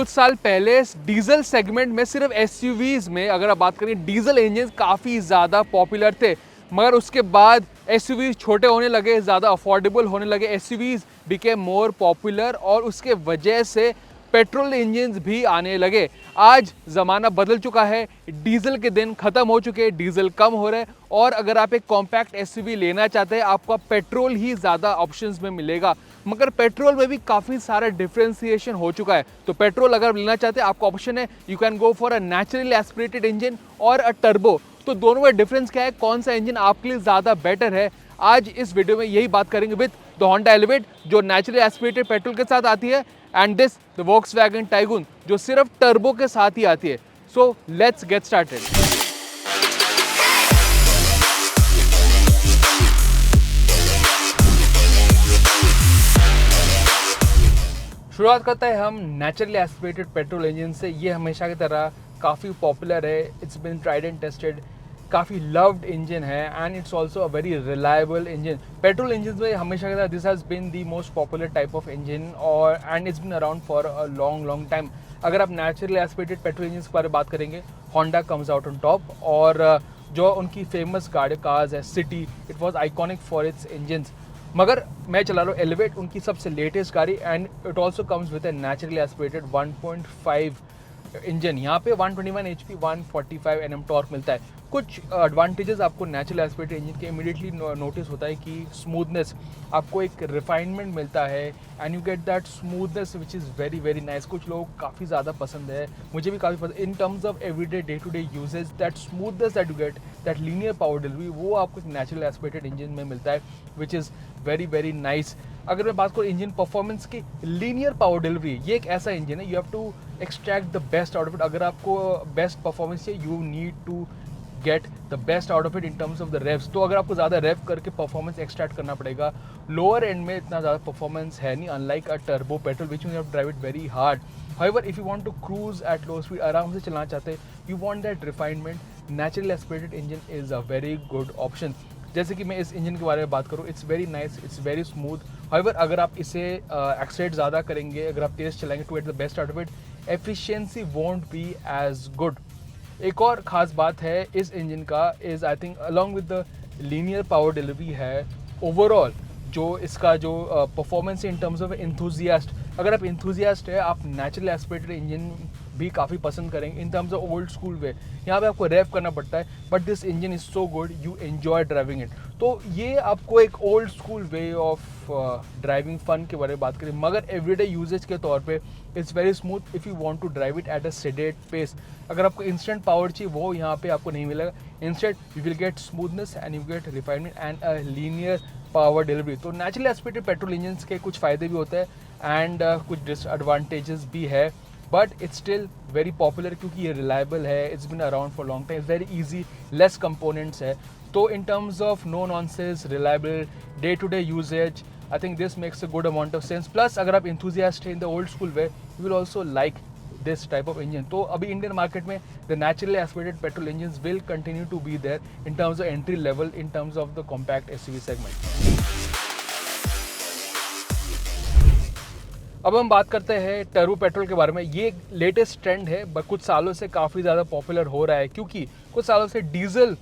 कुछ साल पहले डीजल सेगमेंट में सिर्फ एसयूवीज में अगर आप बात करें डीजल इंजन काफ़ी ज़्यादा पॉपुलर थे, मगर उसके बाद एसयूवीज छोटे होने लगे, ज़्यादा अफोर्डेबल होने लगे, एसयूवीज बिकेम मोर पॉपुलर और उसके वजह से पेट्रोल इंजन्स भी आने लगे। आज ज़माना बदल चुका है, डीजल के दिन ख़त्म हो चुके हैं, डीजल कम हो रहे हैं और अगर आप एक कॉम्पैक्ट एसयूवी लेना चाहते हैं आपको पेट्रोल ही ज़्यादा ऑप्शंस में मिलेगा। मगर पेट्रोल में भी काफ़ी सारा डिफ्रेंसिएशन हो चुका है। तो पेट्रोल अगर लेना चाहते हैं आपका ऑप्शन है, you can go for a naturally aspirated engine और अ टर्बो। तो दोनों में डिफरेंस क्या है, कौन सा इंजन आपके लिए ज़्यादा बेटर है, आज इस वीडियो में यही बात करेंगे विद द होंडा एलिवेट जो नेचुरली एस्पिरेटेड पेट्रोल के साथ आती है and this the Volkswagen tycoon जो सिर्फ टर्बो के साथ ही आती है। So let's get started. शुरुआत करते हैं हम नेचुरली एस्पिरेटेड पेट्रोल इंजन से। ये हमेशा की तरह काफ़ी पॉपुलर है, it's been tried and tested, काफ़ी लव्ड इंजन है and it's also a very reliable engine. Petrol engine में हमेशा की तरह this has been the most popular type of engine और and it's been around for a long time. अगर आप naturally aspirated petrol engine के बारे में बात करेंगे, Honda comes out on top और जो उनकी फेमस कार्स है city, it was iconic for its engines. मगर मैं चला रहा हूँ एलिवेट, उनकी सबसे लेटेस्ट गाड़ी and it also comes with A naturally aspirated 1.5 engine. यहाँ पे 121 HP 145 Nm टॉर्क मिलता है। कुछ एडवांटेजेस आपको नेचुरल एस्पिरेटेड इंजन के इमीडिएटली नोटिस होता है कि स्मूथनेस, आपको एक रिफाइनमेंट मिलता है and you get that smoothness which is very nice. कुछ लोग काफ़ी ज़्यादा पसंद है, मुझे भी काफ़ी पसंद। In terms of everyday day to day usages, that smoothness that you get, that linear power delivery, वो आपको नेचुरल एस्पिरेटेड इंजन में मिलता है विच इज़ वेरी नाइस। अगर मैं बात करूँ इंजन परफॉर्मेंस की, लीनियर पावर डिलीवरी ये एक ऐसा इंजन है, you have to extract the best out of it. अगर आपको बेस्ट परफॉर्मेंस चाहिए, you need to get the best out of it in terms of the revs. तो अगर आपको ज़्यादा रेव करके परफॉर्मेंस एक्सट्रैक्ट करना पड़ेगा, लोअर एंड में इतना ज़्यादा परफॉर्मेंस है नहीं, unlike a turbo petrol which you have to drive it very hard. However if you want to cruise at low speed, आराम से चलाना चाहते हैं, you want that refinement, natural aspirated engine is a very good option. जैसे कि मैं इस engine के बारे में बात करूँ, it's very nice, it's very smooth. However अगर आप इसे एक्सलेट ज़्यादा करेंगे, अगर आप तेज़ चलाएंगे to get the best out of it, efficiency won't be as good. एक और ख़ास बात है इस इंजन का is I think along with the linear power delivery है, ओवरऑल जो इसका जो performance in terms of enthusiast, अगर आप एंथुजियास्ट है, आप नेचुरल एस्पिरेटेड इंजन भी काफ़ी पसंद करेंगे in terms of old school way. यहाँ पे आपको रैप करना पड़ता है but this engine is so good, you enjoy driving it. तो ये आपको एक old school way of driving fun के बारे में बात करें, मगर एवरीडे यूजेज के तौर पे it's very smooth if you want to drive it at a sedate pace. अगर आपको इंस्टेंट पावर चाहिए, वो यहाँ पे आपको नहीं मिलेगा। Instant you will get smoothness and you gate refinement and a linear power delivery. तो नेचुरली एस्पिरेटेड पेट्रोल इंजन के कुछ फ़ायदे भी होते हैं एंड कुछ डिसएडवांटेजेस भी है, but it's still very popular क्योंकि ये रिलायबल है, it's been around for long time, very easy, less components है। तो in terms of no nonsense, reliable, day to day usages, I think this makes a good amount of sense. Plus अगर आप enthusiast हैं in the old school way, you will also like this type of engine. तो अभी Indian market में the naturally aspirated petrol engine will continue to be there in terms of entry level, in terms of the compact SUV segment. अब हम बात करते हैं turbo petrol के बारे में। ये लेटेस्ट ट्रेंड है, कुछ सालों से काफ़ी ज़्यादा पॉपुलर हो रहा है क्योंकि कुछ सालों से डीजल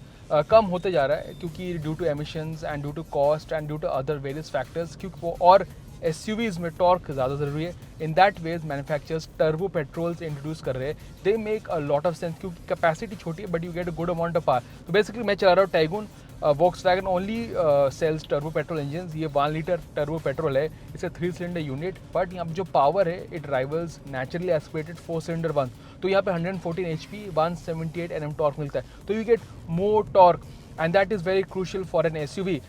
कम होते जा रहा है क्योंकि due to emissions and due to cost and due to other various factors, क्योंकि वो और एसयूवीज़ में टॉर्क ज़्यादा ज़रूरी है। In that ways manufacturers turbo petrols introduce कर रहे हैं, they make a lot of sense क्योंकि कैपेसिटी छोटी है but you get a good amount of power. तो बेसिकली मैं चला रहा हूँ Taigun, Volkswagen only sells turbo petrol engine. ये 1 लीटर टर्बो पेट्रोल है, इसे 3 सिलेंडर यूनिट, बट यहाँ जो पावर है it rivals naturally aspirated 4 cylinder one. तो यहाँ पे 114 HP 178 Nm टॉर्क मिलता है, तो you get more torque and that is very crucial for an SUV.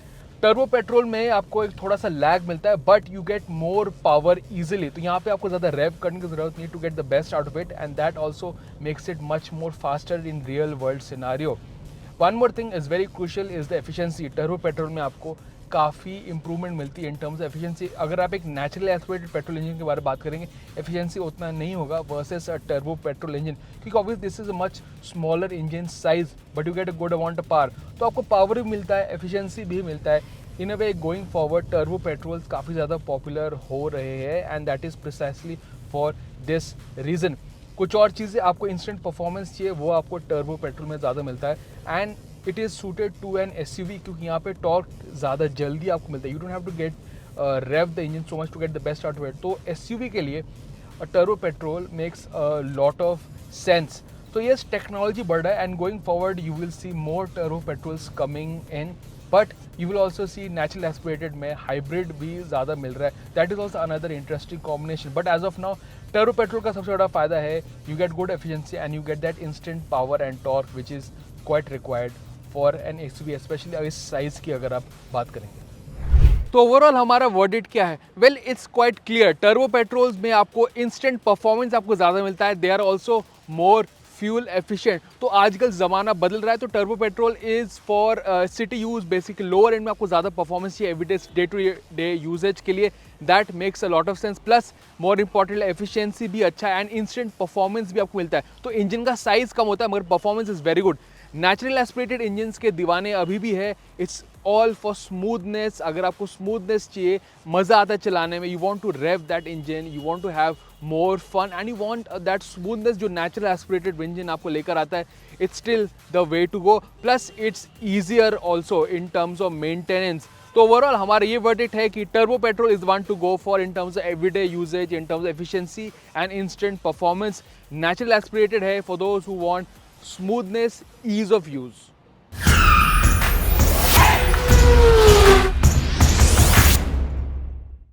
Turbo petrol में आपको एक थोड़ा सा लैग मिलता है but you get more power easily. तो यहाँ पे आपको ज़्यादा रैव करने की जरूरत नहीं to get the best out of it and that also makes it much more faster in real world scenario. One more thing is very crucial is the efficiency. Turbo petrol में आपको काफ़ी improvement मिलती है इन terms of efficiency. अगर आप एक naturally aspirated petrol engine के बारे में बात करेंगे, एफिशिएंसी उतना नहीं होगा versus a turbo petrol engine, क्योंकि obviously this is a much smaller engine size but you get a good amount of power. तो आपको पावर भी मिलता है, एफिशिएंसी भी मिलता है। इन अ वे गोइंग फॉरवर्ड टर्बो पेट्रोल्स काफ़ी ज़्यादा पॉपुलर हो रहे हैं and that is precisely for this reason. कुछ और चीज़ें आपको इंस्टेंट परफॉर्मेंस चाहिए, वो आपको टर्बो पेट्रोल में ज़्यादा मिलता है। And it is suited to an SUV, क्योंकि यहाँ पे टॉर्क ज़्यादा जल्दी आपको मिलता है। You don't have to get rev the engine so much to get the best out of it. तो SUV के लिए turbo petrol makes a lot of sense. तो yes, टेक्नोलॉजी बढ़ रहा है and going forward you will see more turbo petrols coming in, but you will also see natural aspirated में hybrid भी ज़्यादा मिल रहा है. That is also another interesting combination. But as of now turbo petrol का सबसे बड़ा फायदा है you get good efficiency and you get that instant power and torque which is quite required for an XUV, specially इस size की अगर आप बात करेंगे. तो ओवरऑल हमारा वर्डिक्ट क्या है? Well, it's quite clear. Turbo petrols में आपको इंस्टेंट परफॉर्मेंस आपको ज़्यादा मिलता है. They are also more fuel efficient. तो आजकल ज़माना बदल रहा है, तो turbo petrol is for city use. Basically lower end में आपको ज़्यादा परफॉर्मेंस चाहिए everyday day to day usages के लिए. That makes a lot of sense. Plus more important efficiency भी अच्छा है एंड इंस्टेंट परफॉर्मेंस भी आपको मिलता है. तो इंजन का साइज़ कम होता है मगर performance is very good. Natural aspirated engines के दीवाने अभी भी है. It's all for smoothness. अगर आपको स्मूथनेस चाहिए, मज़ा आता है चलाने में, you want to rev that engine, you want to have more fun and you want that smoothness जो नेचुरल एस्पिरेटेड इंजन आपको लेकर आता है. It's still the way to go. Plus it's easier also in terms of maintenance. तो overall हमारा ये verdict है कि turbo petrol is one to go for in terms of everyday usage, in terms of efficiency and instant performance. Natural aspirated है for those who want smoothness, ease of use.